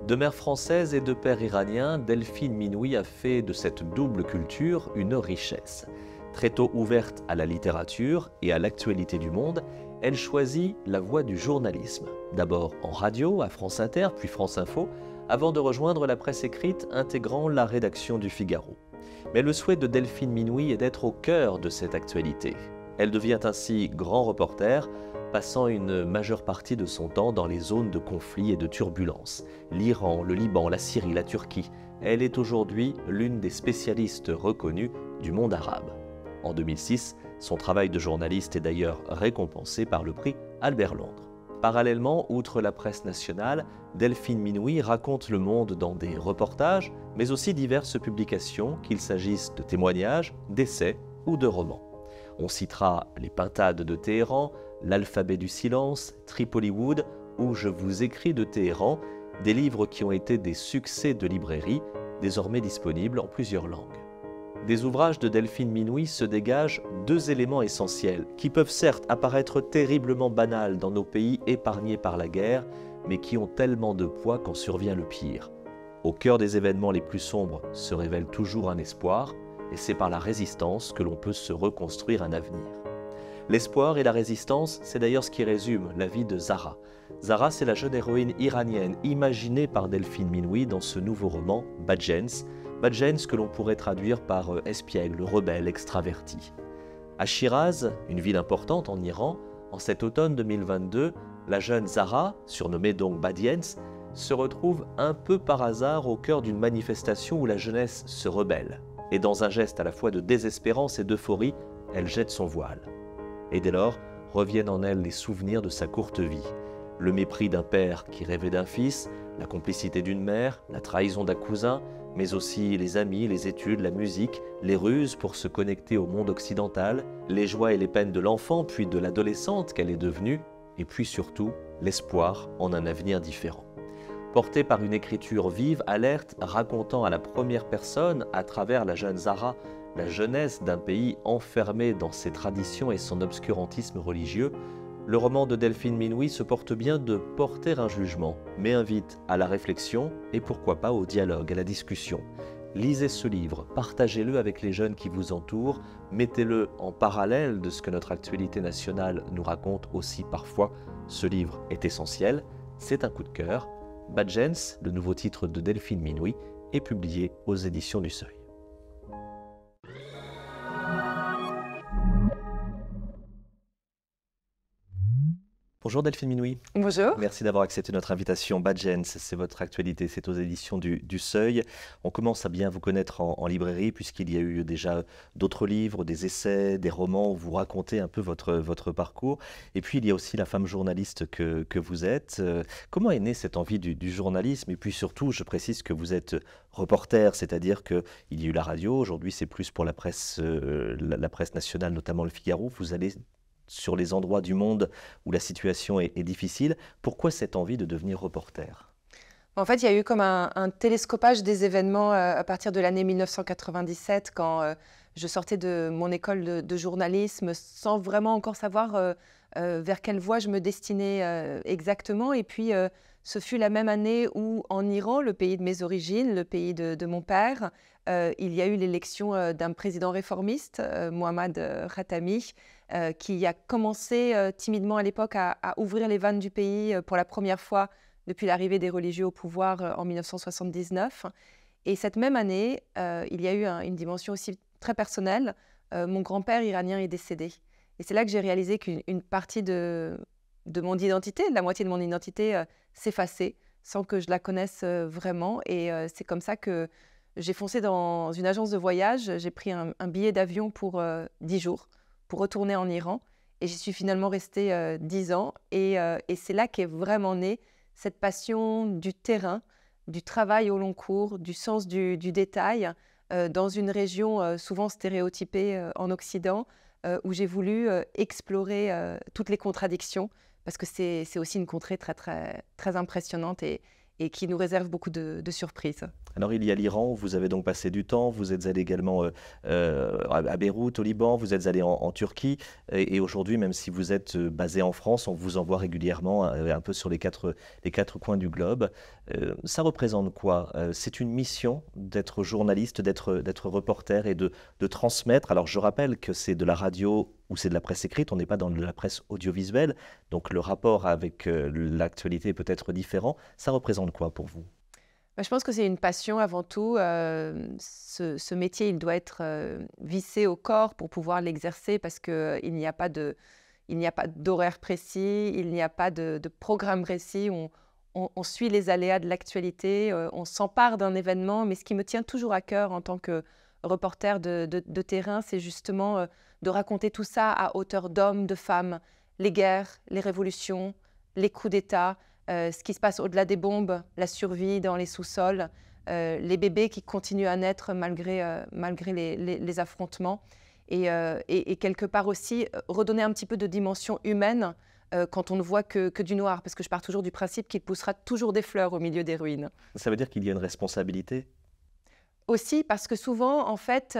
De mère française et de père iranien, Delphine Minoui a fait de cette double culture une richesse. Très tôt ouverte à la littérature et à l'actualité du monde, elle choisit la voie du journalisme. D'abord en radio, à France Inter, puis France Info, avant de rejoindre la presse écrite intégrant la rédaction du Figaro. Mais le souhait de Delphine Minoui est d'être au cœur de cette actualité. Elle devient ainsi grand reporter, passant une majeure partie de son temps dans les zones de conflit et de turbulence. L'Iran, le Liban, la Syrie, la Turquie. Elle est aujourd'hui l'une des spécialistes reconnues du monde arabe. En 2006, son travail de journaliste est d'ailleurs récompensé par le prix Albert Londres. Parallèlement, outre la presse nationale, Delphine Minoui raconte le monde dans des reportages, mais aussi diverses publications, qu'il s'agisse de témoignages, d'essais ou de romans. On citera Les Pintades de Téhéran, L'Alphabet du silence, Tripoliwood ou Je vous écris de Téhéran, des livres qui ont été des succès de librairie, désormais disponibles en plusieurs langues. Des ouvrages de Delphine Minoui se dégagent deux éléments essentiels, qui peuvent certes apparaître terriblement banals dans nos pays épargnés par la guerre, mais qui ont tellement de poids quand survient le pire. Au cœur des événements les plus sombres se révèle toujours un espoir, et c'est par la résistance que l'on peut se reconstruire un avenir. L'espoir et la résistance, c'est d'ailleurs ce qui résume la vie de Zahra. Zahra, c'est la jeune héroïne iranienne imaginée par Delphine Minoui dans ce nouveau roman, Badjens. Badjens que l'on pourrait traduire par espiègle, rebelle, extraverti. À Shiraz, une ville importante en Iran, en cet automne 2022, la jeune Zahra, surnommée donc Badiens, se retrouve un peu par hasard au cœur d'une manifestation où la jeunesse se rebelle. Et dans un geste à la fois de désespérance et d'euphorie, elle jette son voile. Et dès lors, reviennent en elle les souvenirs de sa courte vie. Le mépris d'un père qui rêvait d'un fils, la complicité d'une mère, la trahison d'un cousin, mais aussi les amis, les études, la musique, les ruses pour se connecter au monde occidental, les joies et les peines de l'enfant puis de l'adolescente qu'elle est devenue, et puis surtout l'espoir en un avenir différent. Portée par une écriture vive, alerte, racontant à la première personne, à travers la jeune Zahra, la jeunesse d'un pays enfermé dans ses traditions et son obscurantisme religieux, le roman de Delphine Minoui se porte bien de porter un jugement, mais invite à la réflexion et pourquoi pas au dialogue, à la discussion. Lisez ce livre, partagez-le avec les jeunes qui vous entourent, mettez-le en parallèle de ce que notre actualité nationale nous raconte aussi parfois. Ce livre est essentiel, c'est un coup de cœur. Badjens, le nouveau titre de Delphine Minoui, est publié aux éditions du Seuil. Bonjour Delphine Minoui. Bonjour. Merci d'avoir accepté notre invitation. Badjens, c'est votre actualité, c'est aux éditions du Seuil. On commence à bien vous connaître en librairie puisqu'il y a eu déjà d'autres livres, des essais, des romans où vous racontez un peu votre parcours. Et puis il y a aussi la femme journaliste que vous êtes. Comment est née cette envie du journalisme? Et puis surtout, je précise que vous êtes reporter, c'est-à-dire qu'il y a eu la radio, aujourd'hui c'est plus pour la presse nationale, notamment le Figaro. Vous allez sur les endroits du monde où la situation est difficile. Pourquoi cette envie de devenir reporter? En fait, il y a eu comme un télescopage des événements à partir de l'année 1997, quand je sortais de mon école de journalisme sans vraiment encore savoir vers quelle voie je me destinais exactement. Et puis, ce fut la même année où, en Iran, le pays de mes origines, le pays de mon père, il y a eu l'élection d'un président réformiste, Mohammad Khatami, qui a commencé timidement à l'époque à ouvrir les vannes du pays pour la première fois depuis l'arrivée des religieux au pouvoir en 1979. Et cette même année, il y a eu une dimension aussi très personnelle. Mon grand-père iranien est décédé. Et c'est là que j'ai réalisé qu'une partie de mon identité, la moitié de mon identité, s'effaçait sans que je la connaisse vraiment. Et c'est comme ça que j'ai foncé dans une agence de voyage. J'ai pris un billet d'avion pour 10 jours pour retourner en Iran. Et j'y suis finalement restée 10 ans. Et c'est là qu'est vraiment née cette passion du terrain, du travail au long cours, du sens du détail, dans une région souvent stéréotypée en Occident, où j'ai voulu explorer toutes les contradictions, parce que c'est aussi une contrée très, très, très impressionnante et et qui nous réserve beaucoup de surprises. Alors il y a l'Iran, où vous avez donc passé du temps, vous êtes allé également à Beyrouth, au Liban, vous êtes allé en Turquie, et aujourd'hui, même si vous êtes basé en France, on vous envoie régulièrement un peu sur les quatre coins du globe. Ça représente quoi? C'est une mission d'être journaliste, d'être reporter et de transmettre. Alors je rappelle que c'est de la radio ou c'est de la presse écrite, on n'est pas dans de la presse audiovisuelle, donc le rapport avec l'actualité est peut-être différent. Ça représente quoi pour vous? Bah, je pense que c'est une passion avant tout. Ce métier, il doit être vissé au corps pour pouvoir l'exercer parce qu'il n'y a pas d'horaire précis, il n'y a pas de programme précis. On suit les aléas de l'actualité, on s'empare d'un événement, mais ce qui me tient toujours à cœur en tant que reporter de terrain, c'est justement de raconter tout ça à hauteur d'hommes, de femmes, les guerres, les révolutions, les coups d'État, ce qui se passe au-delà des bombes, la survie dans les sous-sols, les bébés qui continuent à naître malgré les affrontements. Et quelque part aussi, redonner un petit peu de dimension humaine quand on ne voit que du noir, parce que je pars toujours du principe qu'il poussera toujours des fleurs au milieu des ruines. Ça veut dire qu'il y a une responsabilité? Aussi parce que souvent, en fait,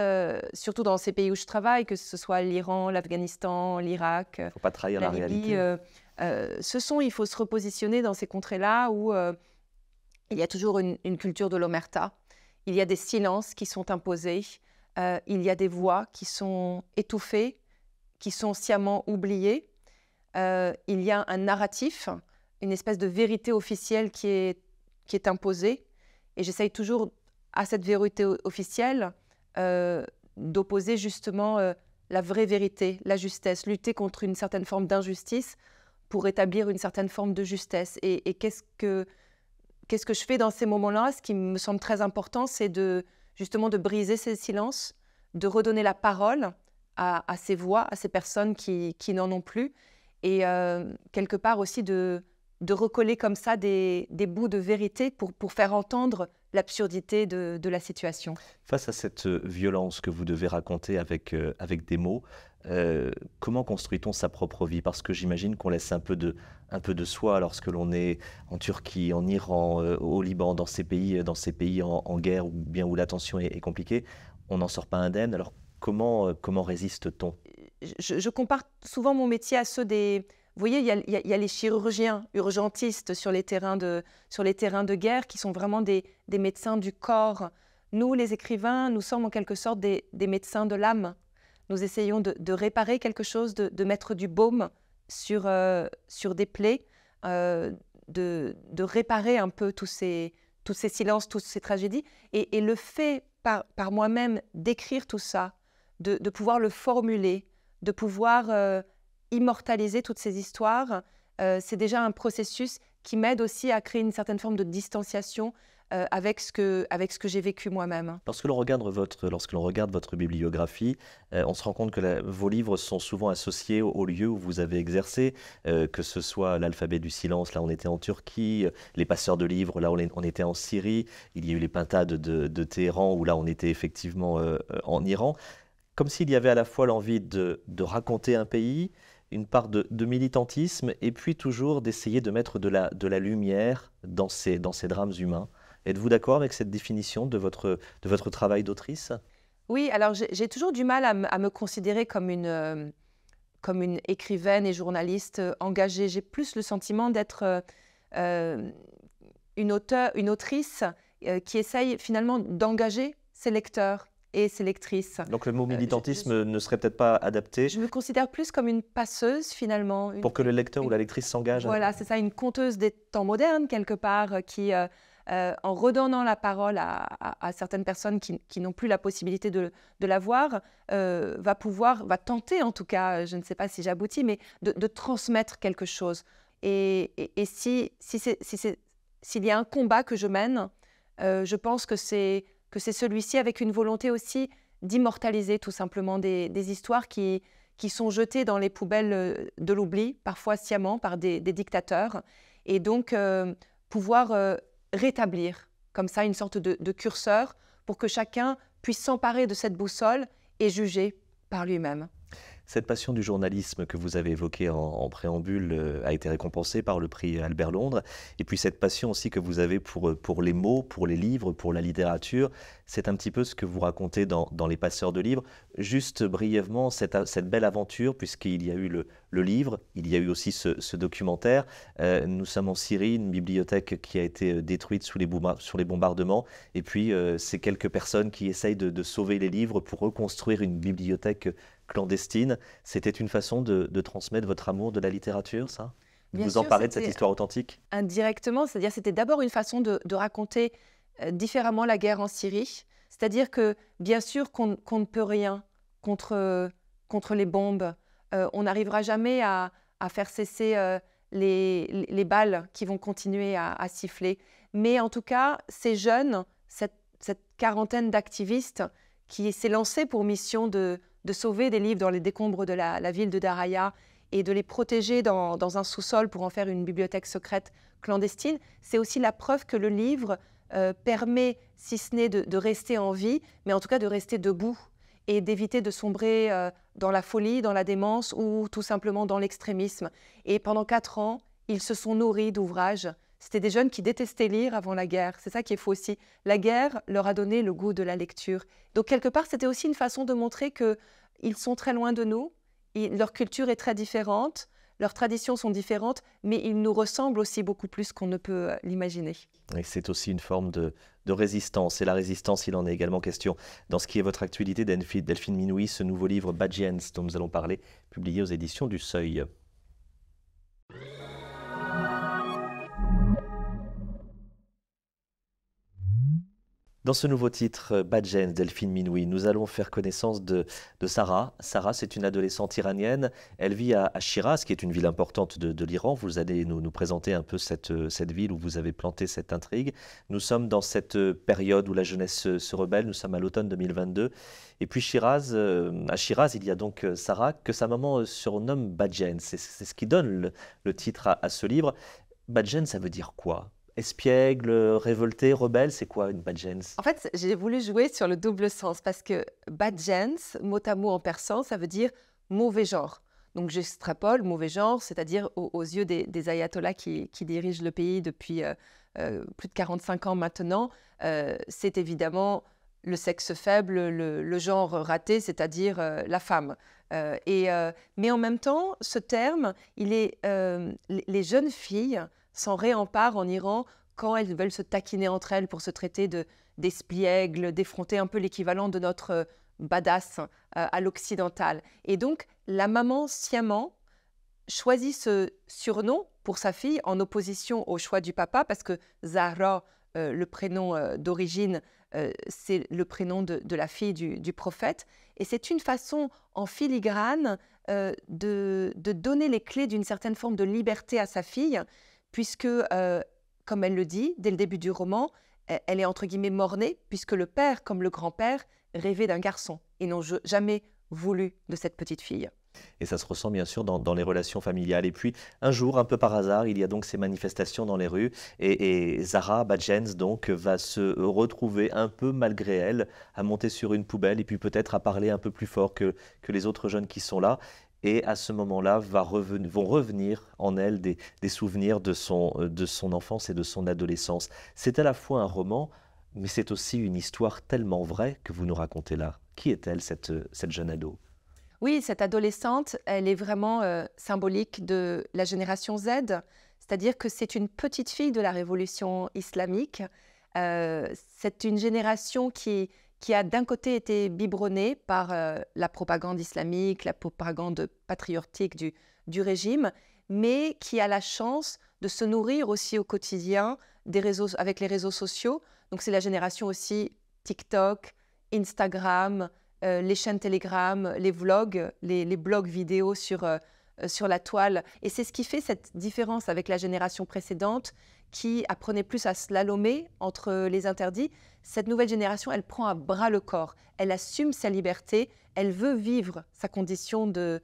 surtout dans ces pays où je travaille, que ce soit l'Iran, l'Afghanistan, l'Irak, Il ne faut pas trahir la la Libye, réalité. il faut se repositionner dans ces contrées-là où il y a toujours une culture de l'omerta. Il y a des silences qui sont imposés, il y a des voix qui sont étouffées, qui sont sciemment oubliées. Il y a un narratif, une espèce de vérité officielle qui est imposée. Et j'essaye toujours, à cette vérité officielle, d'opposer justement la vraie vérité, la justesse, lutter contre une certaine forme d'injustice pour établir une certaine forme de justesse. Et qu'est-ce que je fais dans ces moments-là? Ce qui me semble très important, c'est justement de briser ces silences, de redonner la parole à ces voix, à ces personnes qui n'en ont plus, et quelque part aussi de recoller comme ça des bouts de vérité pour faire entendre l'absurdité de la situation. Face à cette violence que vous devez raconter avec des mots, comment construit-on sa propre vie? Parce que j'imagine qu'on laisse un peu de soi lorsque l'on est en Turquie, en Iran, au Liban, dans ces pays en guerre ou bien où la tension est compliquée. On n'en sort pas indemne. Alors comment résiste-t-on? Je compare souvent mon métier à ceux des... Vous voyez, il y a les chirurgiens urgentistes sur les terrains de guerre qui sont vraiment des médecins du corps. Nous, les écrivains, nous sommes en quelque sorte des médecins de l'âme. Nous essayons de réparer quelque chose, de mettre du baume sur des plaies, de réparer un peu tous ces silences, toutes ces tragédies. Et le fait par moi-même d'écrire tout ça, de pouvoir le formuler, de pouvoir immortaliser toutes ces histoires, c'est déjà un processus qui m'aide aussi à créer une certaine forme de distanciation avec ce que j'ai vécu moi-même. Lorsque l'on regarde votre bibliographie, on se rend compte que vos livres sont souvent associés au lieu où vous avez exercé, que ce soit l'Alphabet du silence, là on était en Turquie, les passeurs de livres, là on était en Syrie, il y a eu les pintades de Téhéran, où là on était effectivement en Iran. Comme s'il y avait à la fois l'envie de raconter un pays, une part de militantisme, et puis toujours d'essayer de mettre de la lumière dans ces drames humains. Êtes-vous d'accord avec cette définition de votre travail d'autrice? Oui, alors j'ai toujours du mal à me considérer comme une écrivaine et journaliste engagée. J'ai plus le sentiment d'être une autrice qui essaye finalement d'engager ses lecteurs et ses lectrices. Donc le mot militantisme ne serait peut-être pas adapté Je me considère plus comme une passeuse finalement. pour que le lecteur ou la lectrice s'engage? Voilà, c'est ça, une conteuse des temps modernes quelque part, qui, en redonnant la parole à certaines personnes qui n'ont plus la possibilité de la voir, va tenter en tout cas, je ne sais pas si j'aboutis, mais de transmettre quelque chose. Et s'il y a un combat que je mène, je pense que c'est celui-ci, avec une volonté aussi d'immortaliser tout simplement des histoires qui sont jetées dans les poubelles de l'oubli, parfois sciemment par des dictateurs, et donc pouvoir rétablir comme ça une sorte de curseur pour que chacun puisse s'emparer de cette boussole et juger par lui-même. Cette passion du journalisme que vous avez évoquée en préambule a été récompensée par le prix Albert Londres. Et puis cette passion aussi que vous avez pour les mots, pour les livres, pour la littérature, c'est un petit peu ce que vous racontez dans Les Passeurs de livres. Juste brièvement, cette belle aventure, puisqu'il y a eu le livre, il y a eu aussi ce documentaire. Nous sommes en Syrie, une bibliothèque qui a été détruite sous les bombardements. Et puis ces quelques personnes qui essayent de sauver les livres pour reconstruire une bibliothèque clandestine. C'était une façon de transmettre votre amour de la littérature, ça? De Bien vous sûr, emparer de cette c'était histoire authentique? indirectement, c'est-à-dire c'était d'abord une façon de raconter différemment la guerre en Syrie. C'est-à-dire que bien sûr qu'on ne peut rien contre les bombes. On n'arrivera jamais à faire cesser les balles qui vont continuer à siffler. Mais en tout cas, ces jeunes, cette quarantaine d'activistes qui s'est lancée pour mission de sauver des livres dans les décombres de la ville de Daraya et de les protéger dans un sous-sol pour en faire une bibliothèque secrète clandestine, c'est aussi la preuve que le livre permet, si ce n'est de rester en vie, mais en tout cas de rester debout et d'éviter de sombrer dans la folie, dans la démence ou tout simplement dans l'extrémisme. Et pendant 4 ans, ils se sont nourris d'ouvrages. C'était des jeunes qui détestaient lire avant la guerre. C'est ça qui est faux aussi. La guerre leur a donné le goût de la lecture. Donc quelque part, c'était aussi une façon de montrer qu'ils sont très loin de nous. Leur culture est très différente, leurs traditions sont différentes, mais ils nous ressemblent aussi beaucoup plus qu'on ne peut l'imaginer. Et c'est aussi une forme de résistance. Et la résistance, il en est également question dans ce qui est votre actualité, Delphine Minouis, ce nouveau livre Bad Gens dont nous allons parler, publié aux éditions du Seuil. Dans ce nouveau titre, Bad Gens, Delphine Minouis, nous allons faire connaissance de Sarah. Sarah, c'est une adolescente iranienne. Elle vit à Shiraz, qui est une ville importante de l'Iran. Vous allez nous présenter un peu cette ville où vous avez planté cette intrigue. Nous sommes dans cette période où la jeunesse se rebelle. Nous sommes à l'automne 2022. Et puis à Shiraz, il y a donc Sarah, que sa maman surnomme Bad Gens. C'est ce qui donne le titre à ce livre. Bad Gens, ça veut dire quoi? Espiègle, révolté, rebelle, c'est quoi une bad gens? En fait, j'ai voulu jouer sur le double sens parce que bad gens, mot à mot en persan, ça veut dire mauvais genre. Donc j'extrapole mauvais genre, c'est-à-dire aux yeux des ayatollahs qui dirigent le pays depuis plus de 45 ans maintenant, c'est évidemment le sexe faible, le genre raté, c'est-à-dire la femme. Mais en même temps, ce terme, les jeunes filles s'en réemparent en Iran quand elles veulent se taquiner entre elles pour se traiter d'espiègles, d'effronter un peu l'équivalent de notre badass à l'occidental. Et donc, la maman sciemment choisit ce surnom pour sa fille en opposition au choix du papa, parce que Zahra, le prénom d'origine, c'est le prénom de la fille du prophète. Et c'est une façon en filigrane de donner les clés d'une certaine forme de liberté à sa fille, puisque, comme elle le dit, dès le début du roman, elle est entre guillemets mort-née, puisque le père, comme le grand-père, rêvait d'un garçon et n'ont jamais voulu de cette petite fille. Et ça se ressent bien sûr dans les relations familiales. Et puis, un jour, un peu par hasard, il y a donc ces manifestations dans les rues. Et Zahra Bad Gens, donc, va se retrouver un peu malgré elle, à monter sur une poubelle et puis peut-être à parler un peu plus fort que les autres jeunes qui sont là. Et à ce moment-là, vont revenir en elle des souvenirs de son enfance et de son adolescence. C'est à la fois un roman, mais c'est aussi une histoire tellement vraie que vous nous racontez là. Qui est-elle, cette jeune ado? Oui, cette adolescente, elle est vraiment symbolique de la génération Z, c'est-à-dire que c'est une petite fille de la révolution islamique. C'est une génération qui a d'un côté été biberonnée par la propagande islamique, la propagande patriotique du régime, mais qui a la chance de se nourrir aussi au quotidien avec les réseaux sociaux. Donc c'est la génération aussi TikTok, Instagram, les chaînes Telegram, les vlogs, les blogs vidéo sur la toile. Et c'est ce qui fait cette différence avec la génération précédente qui apprenait plus à slalomer entre les interdits. Cette nouvelle génération, elle prend à bras le corps, elle assume sa liberté, elle veut vivre sa condition de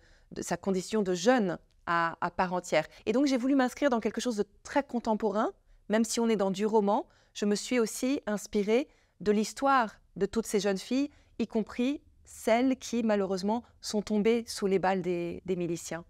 jeune à part entière. Et donc j'ai voulu m'inscrire dans quelque chose de très contemporain, même si on est dans du roman. Je me suis aussi inspirée de l'histoire de toutes ces jeunes filles, y compris celles qui, malheureusement, sont tombées sous les balles des miliciens.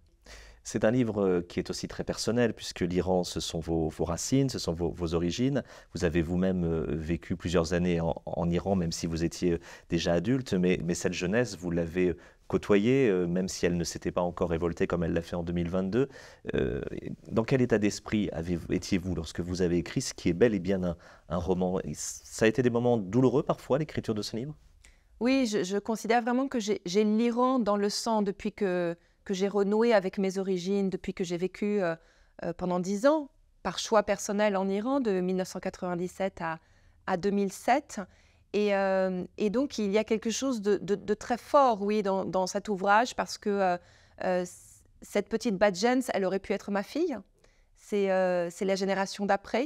C'est un livre qui est aussi très personnel, puisque l'Iran, ce sont vos racines, ce sont vos origines. Vous avez vous-même vécu plusieurs années en Iran, même si vous étiez déjà adulte, mais cette jeunesse, vous l'avez côtoyée, même si elle ne s'était pas encore révoltée comme elle l'a fait en 2022. Dans quel état d'esprit étiez-vous lorsque vous avez écrit ce qui est bel et bien un roman? Et ça a été des moments douloureux parfois, l'écriture de ce livre? Oui, je considère vraiment que j'ai l'Iran dans le sang depuis que j'ai renoué avec mes origines, depuis que j'ai vécu pendant 10 ans, par choix personnel en Iran, de 1997 à 2007. Et donc, il y a quelque chose de très fort, oui, dans cet ouvrage, parce que cette petite Badjens, elle aurait pu être ma fille. C'est la génération d'après.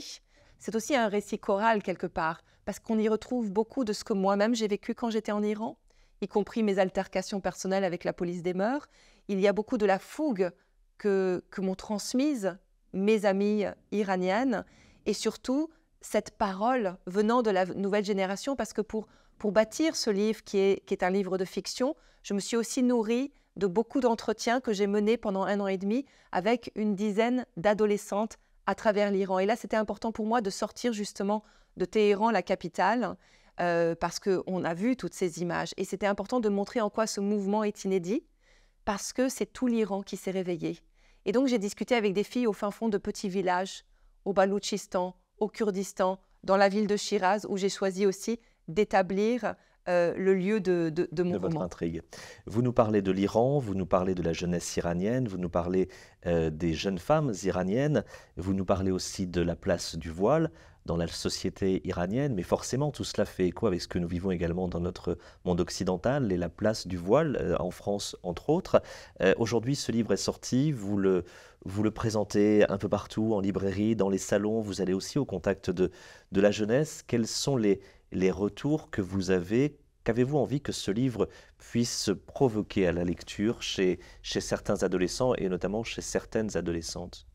C'est aussi un récit choral, quelque part, parce qu'on y retrouve beaucoup de ce que moi-même j'ai vécu quand j'étais en Iran, y compris mes altercations personnelles avec la police des mœurs. Il y a beaucoup de la fougue que m'ont transmise mes amies iraniennes, et surtout cette parole venant de la nouvelle génération, parce que pour bâtir ce livre qui est un livre de fiction, je me suis aussi nourrie de beaucoup d'entretiens que j'ai menés pendant 1 an et demi avec une dizaine d'adolescentes à travers l'Iran. Et là, c'était important pour moi de sortir justement de Téhéran, la capitale, parce qu'on a vu toutes ces images. Et c'était important de montrer en quoi ce mouvement est inédit, parce que c'est tout l'Iran qui s'est réveillé. Et donc, j'ai discuté avec des filles au fin fond de petits villages, au Baloutchistan, au Kurdistan, dans la ville de Shiraz, où j'ai choisi aussi d'établir le lieu de mon De votre roman. intrigue. Vous nous parlez de l'Iran, vous nous parlez de la jeunesse iranienne, vous nous parlez des jeunes femmes iraniennes, vous nous parlez aussi de la place du voile dans la société iranienne, mais forcément tout cela fait écho avec ce que nous vivons également dans notre monde occidental et la place du voile en France entre autres. Aujourd'hui, ce livre est sorti, vous le présentez un peu partout, en librairie, dans les salons, vous allez aussi au contact de la jeunesse. Quels sont les retours que vous avez? Qu'avez-vous envie que ce livre puisse provoquer à la lecture chez certains adolescents et notamment chez certaines adolescentes?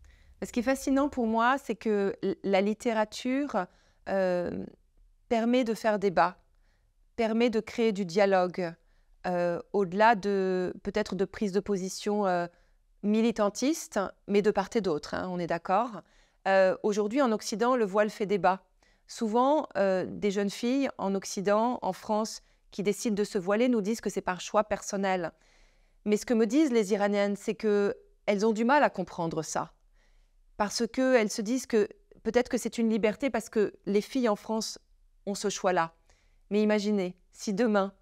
Ce qui est fascinant pour moi, c'est que la littérature permet de faire débat, permet de créer du dialogue, au-delà peut-être de prise de position militantiste, mais de part et d'autre, hein, on est d'accord. Aujourd'hui, en Occident, le voile fait débat. Souvent, des jeunes filles en Occident, en France, qui décident de se voiler, nous disent que c'est par choix personnel. Mais ce que me disent les Iraniennes, c'est qu'elles ont du mal à comprendre ça. Parce qu'elles se disent que peut-être que c'est une liberté parce que les filles en France ont ce choix-là. Mais imaginez, si demain,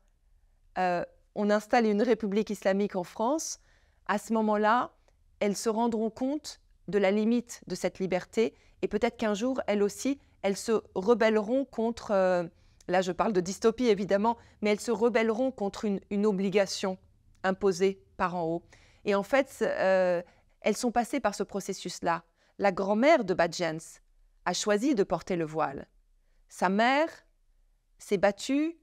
on installe une république islamique en France, à ce moment-là, elles se rendront compte de la limite de cette liberté et peut-être qu'un jour, elles aussi, elles se rebelleront contre, là je parle de dystopie évidemment, mais elles se rebelleront contre une obligation imposée par en haut. Et en fait, elles sont passées par ce processus-là. La grand-mère de Badjens a choisi de porter le voile. Sa mère s'est battue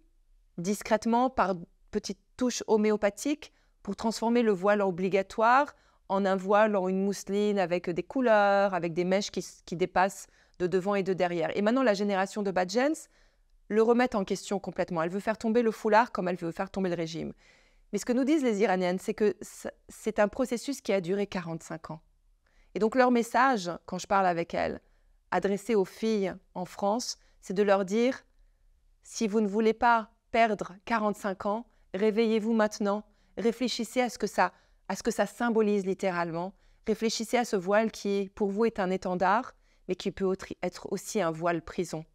discrètement par petites touches homéopathiques pour transformer le voile obligatoire en un voile, en une mousseline avec des couleurs, avec des mèches qui dépassent de devant et de derrière. Et maintenant, la génération de Badjens le remet en question complètement. Elle veut faire tomber le foulard comme elle veut faire tomber le régime. Mais ce que nous disent les Iraniennes, c'est que c'est un processus qui a duré 45 ans. Et donc leur message, quand je parle avec elles, adressé aux filles en France, c'est de leur dire « Si vous ne voulez pas perdre 45 ans, réveillez-vous maintenant, réfléchissez à ce que ça symbolise littéralement, réfléchissez à ce voile qui, pour vous, est un étendard, mais qui peut être aussi un voile prison.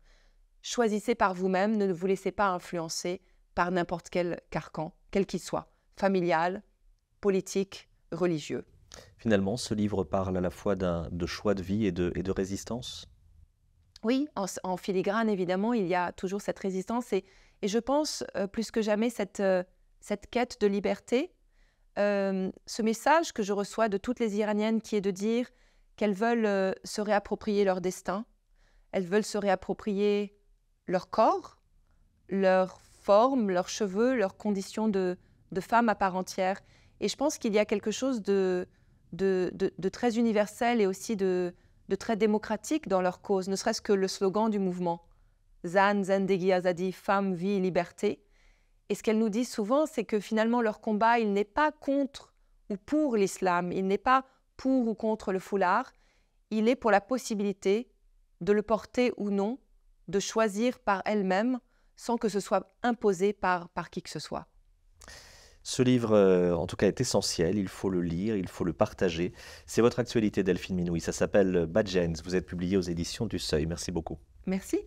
Choisissez par vous-même, ne vous laissez pas influencer par n'importe quel carcan, quel qu'il soit, familial, politique, religieux. » Finalement, ce livre parle à la fois de choix de vie et de résistance. Oui, en filigrane, évidemment, il y a toujours cette résistance et je pense plus que jamais cette quête de liberté, ce message que je reçois de toutes les Iraniennes qui est de dire qu'elles veulent se réapproprier leur destin, elles veulent se réapproprier leur corps, leur forme, leurs cheveux, leurs conditions de femme à part entière. Et je pense qu'il y a quelque chose de très universel et aussi de très démocratique dans leur cause, ne serait-ce que le slogan du mouvement « Zan, Zendegi Azadi », femme, vie, liberté. Et ce qu'elles nous disent souvent, c'est que finalement, leur combat, il n'est pas contre ou pour l'islam, il n'est pas pour ou contre le foulard, il est pour la possibilité de le porter ou non, de choisir par elles-mêmes, sans que ce soit imposé par qui que ce soit. Ce livre, en tout cas, est essentiel. Il faut le lire, il faut le partager. C'est votre actualité, Delphine Minouy. Ça s'appelle Bad Genes. Vous êtes publié aux éditions du Seuil. Merci beaucoup. Merci.